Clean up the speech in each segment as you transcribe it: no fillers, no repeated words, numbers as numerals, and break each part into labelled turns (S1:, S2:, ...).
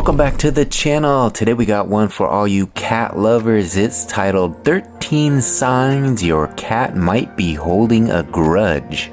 S1: Welcome back to the channel. Today we got one for all you cat lovers. It's titled 13 Signs Your Cat Might Be Holding a Grudge.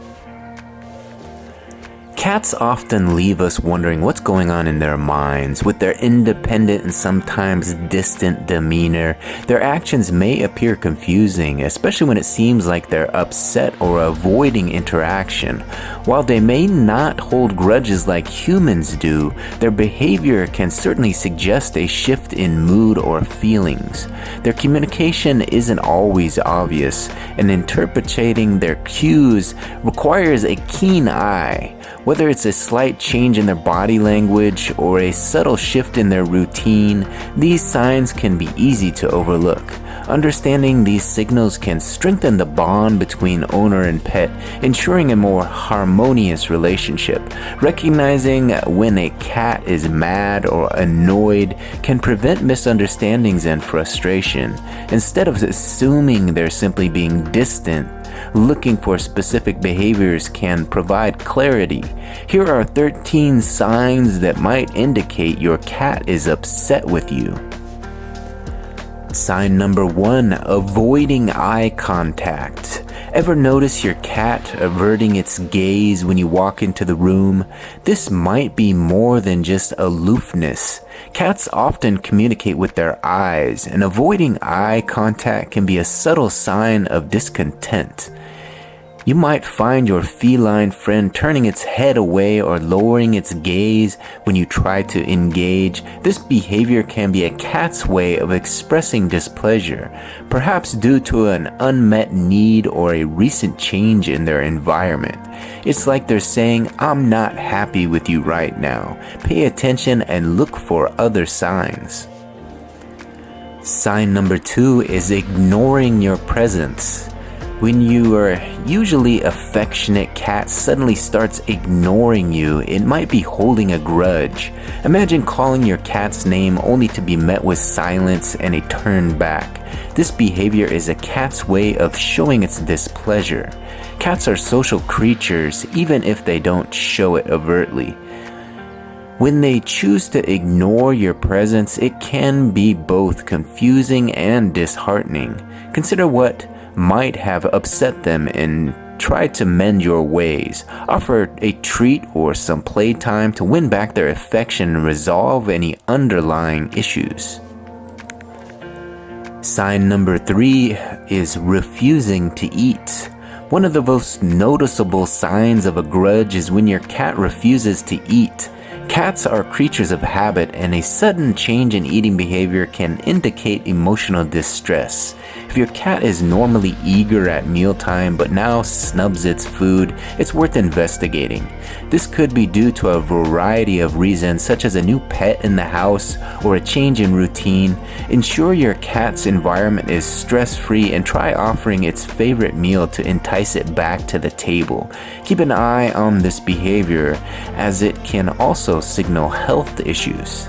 S1: Cats often leave us wondering what's going on in their minds. With their independent and sometimes distant demeanor, their actions may appear confusing, especially when it seems like they're upset or avoiding interaction. While they may not hold grudges like humans do, their behavior can certainly suggest a shift in mood or feelings. Their communication isn't always obvious, and interpreting their cues requires a keen eye. Whether it's a slight change in their body language or a subtle shift in their routine, these signs can be easy to overlook. Understanding these signals can strengthen the bond between owner and pet, ensuring a more harmonious relationship. Recognizing when a cat is mad or annoyed can prevent misunderstandings and frustration. Instead of assuming they're simply being distant, looking for specific behaviors can provide clarity. Here are 13 signs that might indicate your cat is upset with you. Sign number 1, avoiding eye contact. Ever notice your cat averting its gaze when you walk into the room? This might be more than just aloofness. Cats often communicate with their eyes, and avoiding eye contact can be a subtle sign of discontent. You might find your feline friend turning its head away or lowering its gaze when you try to engage. This behavior can be a cat's way of expressing displeasure, perhaps due to an unmet need or a recent change in their environment. It's like they're saying, "I'm not happy with you right now. Pay attention and look for other signs." Sign number 2 is ignoring your presence. When your usually affectionate cat suddenly starts ignoring you, it might be holding a grudge. Imagine calling your cat's name only to be met with silence and a turn back. This behavior is a cat's way of showing its displeasure. Cats are social creatures, even if they don't show it overtly. When they choose to ignore your presence, it can be both confusing and disheartening. Consider what might have upset them and try to mend your ways. Offer a treat or some playtime to win back their affection and resolve any underlying issues. Sign number 3 is refusing to eat. One of the most noticeable signs of a grudge is when your cat refuses to eat. Cats are creatures of habit, and a sudden change in eating behavior can indicate emotional distress. If your cat is normally eager at mealtime but now snubs its food, it's worth investigating. This could be due to a variety of reasons, such as a new pet in the house or a change in routine. Ensure your cat's environment is stress-free and try offering its favorite meal to entice it back to the table. Keep an eye on this behavior, as it can also signal health issues.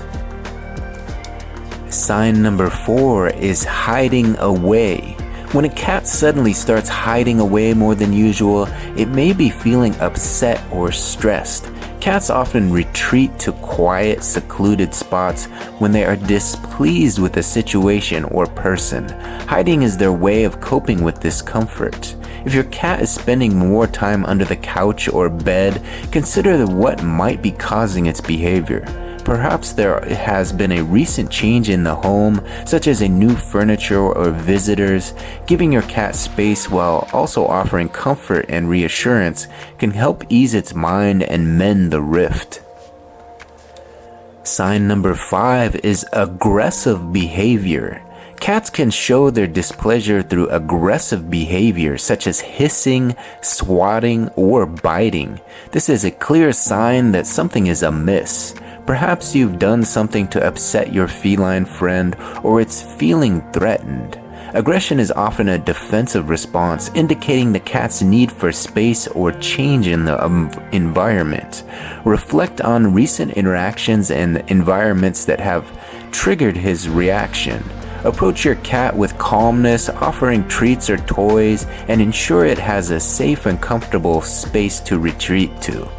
S1: Sign number 4 is hiding away. When a cat suddenly starts hiding away more than usual, it may be feeling upset or stressed. Cats often retreat to quiet, secluded spots when they are displeased with a situation or person. Hiding is their way of coping with discomfort. If your cat is spending more time under the couch or bed, consider what might be causing its behavior. Perhaps there has been a recent change in the home, such as a new furniture or visitors. Giving your cat space while also offering comfort and reassurance can help ease its mind and mend the rift. Sign number 5 is aggressive behavior. Cats can show their displeasure through aggressive behavior, such as hissing, swatting, or biting. This is a clear sign that something is amiss. Perhaps you've done something to upset your feline friend, or it's feeling threatened. Aggression is often a defensive response, indicating the cat's need for space or change in the environment. Reflect on recent interactions and environments that have triggered his reaction. Approach your cat with calmness, offering treats or toys, and ensure it has a safe and comfortable space to retreat to.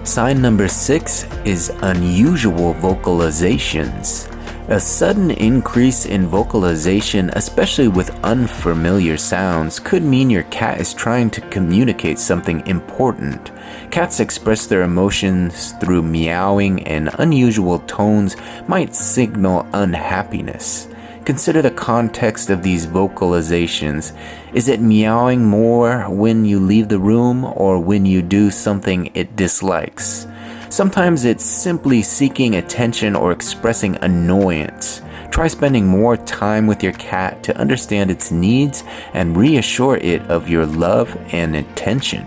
S1: Sign number 6 is unusual vocalizations. A sudden increase in vocalization, especially with unfamiliar sounds, could mean your cat is trying to communicate something important. Cats express their emotions through meowing, and unusual tones might signal unhappiness. Consider the context of these vocalizations. Is it meowing more when you leave the room or when you do something it dislikes? Sometimes it's simply seeking attention or expressing annoyance. Try spending more time with your cat to understand its needs and reassure it of your love and attention.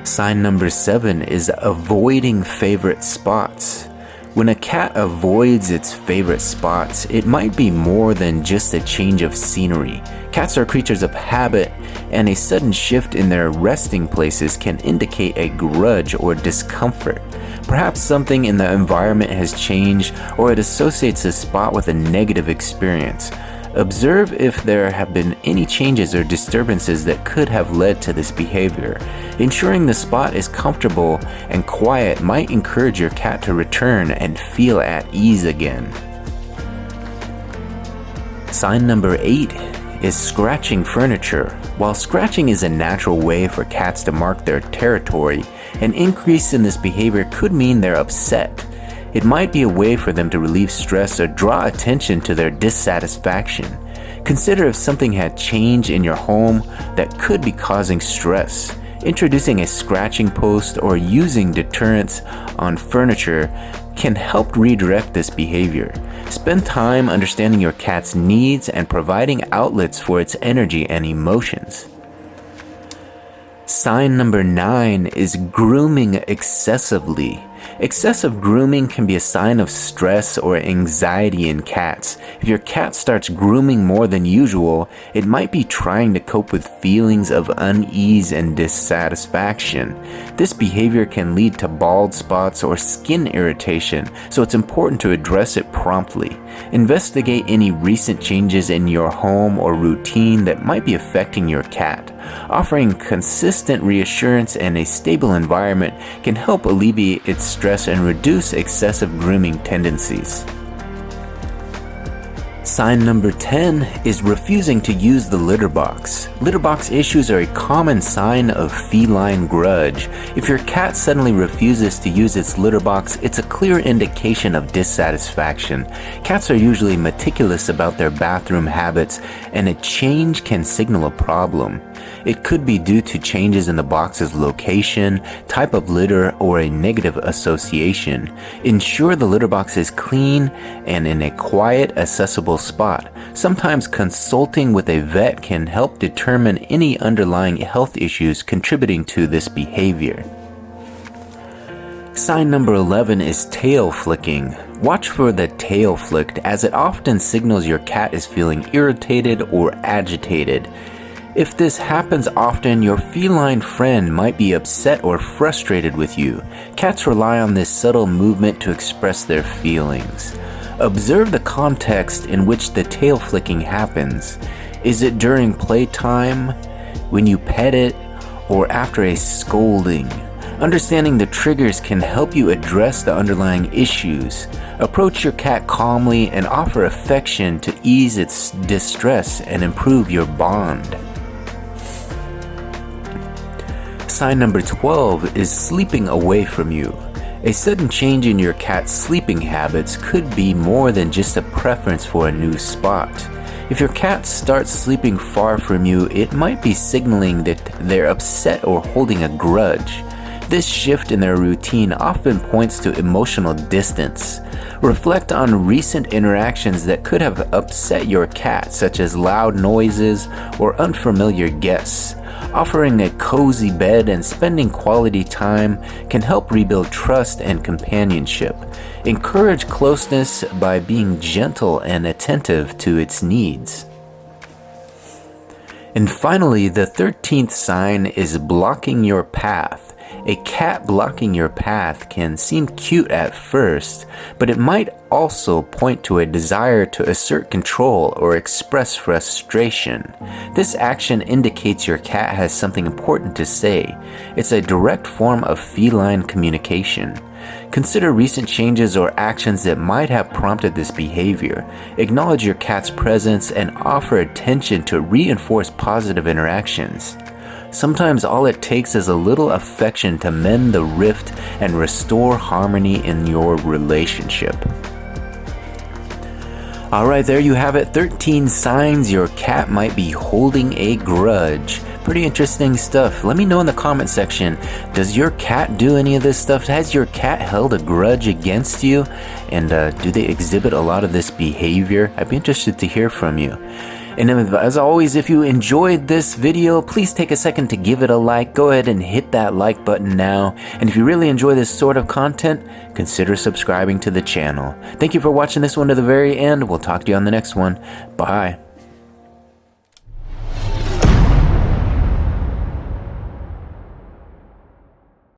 S1: Sign number 7 is avoiding favorite spots. When a cat avoids its favorite spots, it might be more than just a change of scenery. Cats are creatures of habit, and a sudden shift in their resting places can indicate a grudge or discomfort. Perhaps something in the environment has changed, or it associates a spot with a negative experience. Observe if there have been any changes or disturbances that could have led to this behavior. Ensuring the spot is comfortable and quiet might encourage your cat to return and feel at ease again. Sign number 8 is scratching furniture. While scratching is a natural way for cats to mark their territory, an increase in this behavior could mean they're upset. It might be a way for them to relieve stress or draw attention to their dissatisfaction. Consider if something had changed in your home that could be causing stress. Introducing a scratching post or using deterrents on furniture can help redirect this behavior. Spend time understanding your cat's needs and providing outlets for its energy and emotions. Sign number 9 is grooming excessively. Excessive grooming can be a sign of stress or anxiety in cats. If your cat starts grooming more than usual, it might be trying to cope with feelings of unease and dissatisfaction. This behavior can lead to bald spots or skin irritation, so it's important to address it promptly. Investigate any recent changes in your home or routine that might be affecting your cat. Offering consistent reassurance and a stable environment can help alleviate its stress and reduce excessive grooming tendencies. Sign number 10 is refusing to use the litter box. Litter box issues are a common sign of feline grudge. If your cat suddenly refuses to use its litter box, it's a clear indication of dissatisfaction. Cats are usually meticulous about their bathroom habits, and a change can signal a problem. It could be due to changes in the box's location, type of litter, or a negative association. Ensure the litter box is clean and in a quiet, accessible spot. Sometimes consulting with a vet can help determine any underlying health issues contributing to this behavior. Sign number 11 is tail flicking. Watch for the tail flicked, as it often signals your cat is feeling irritated or agitated. If this happens often, your feline friend might be upset or frustrated with you. Cats rely on this subtle movement to express their feelings. Observe the context in which the tail flicking happens. Is it during playtime, when you pet it, or after a scolding? Understanding the triggers can help you address the underlying issues. Approach your cat calmly and offer affection to ease its distress and improve your bond. Sign number 12 is sleeping away from you. A sudden change in your cat's sleeping habits could be more than just a preference for a new spot. If your cat starts sleeping far from you, it might be signaling that they're upset or holding a grudge. This shift in their routine often points to emotional distance. Reflect on recent interactions that could have upset your cat, such as loud noises or unfamiliar guests. Offering a cozy bed and spending quality time can help rebuild trust and companionship. Encourage closeness by being gentle and attentive to its needs. And finally, the 13th sign is blocking your path. A cat blocking your path can seem cute at first, but it might also point to a desire to assert control or express frustration. This action indicates your cat has something important to say. It's a direct form of feline communication. Consider recent changes or actions that might have prompted this behavior. Acknowledge your cat's presence and offer attention to reinforce positive interactions. Sometimes all it takes is a little affection to mend the rift and restore harmony in your relationship. Alright, there you have it. 13 signs your cat might be holding a grudge. Pretty interesting stuff. Let me know in the comment section, does your cat do any of this stuff? Has your cat held a grudge against you? And do they exhibit a lot of this behavior? I'd be interested to hear from you. And as always, if you enjoyed this video, please take a second to give it a like. Go ahead and hit that like button now. And if you really enjoy this sort of content, consider subscribing to the channel. Thank you for watching this one to the very end. We'll talk to you on the next one. Bye.